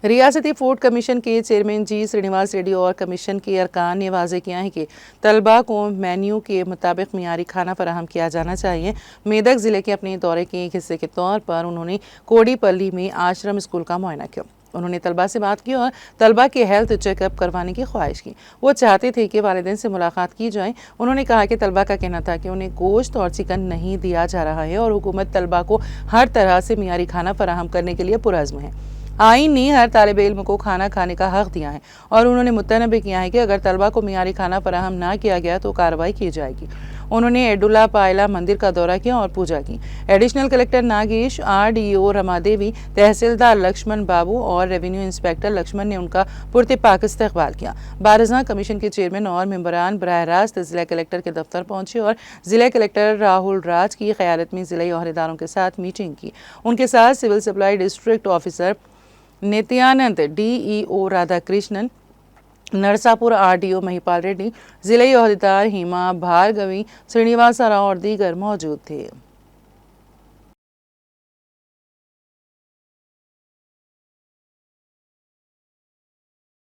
रियासती food commission के chairman जी श्रीनिवास रेड्डी और कमीशन के अरकान ने वाज़ेह किया है कि तलबा को मेन्यू के मुताबिक मियारी खाना फराहम किया जाना चाहिए। मेदक ज़िले के अपने दौरे के एक हिस्से के तौर पर उन्होंने कोडीपल्ली में आश्रम स्कूल का मुआयना किया। उन्होंने तलबा से बात की और तलबा के हेल्थ चेकअप करवाने की ख्वाहिश की। वो चाहते थे कि वालिदैन से मुलाकात की जाए। उन्होंने कहा कि तलबा का कहना था कि उन्हें गोश्त और चिकन नहीं दिया जा रहा है और हुकूमत तलबा को हर तरह से मियारी खाना फराहम करने के लिए पुरअज़्म है। आइन ने हर तालिब इल्म को खाना खाने का हक दिया है और उन्होंने मुतनबे किया है कि अगर तलबा को मियारी खाना फराहम ना किया गया तो कार्रवाई की जाएगी। उन्होंने एडुल्ला पायला मंदिर का दौरा किया और पूजा की। Additional collector Nagesh, RDO Rama Devi, tehsildar Laxman Babu और रेवेन्यू इंस्पेक्टर लक्ष्मण ने उनका पुरतपाक इस्तकबाल किया। बारहज़ा कमीशन के चेयरमैन और मेंबरान बराह रास्त जिला कलेक्टर के दफ्तर पहुंचे और जिला कलेक्टर राहुल राज की क़यादत में ज़िला अहदेदारों के साथ मीटिंग की। उनके साथ civil supply district officer Nityanand, DEO Radhakrishnan, Narsapur RDO Mahipal Reddy, जिले अहदेदार हेमा भार्गवी, श्रीनिवास राव और दीगर मौजूद थे।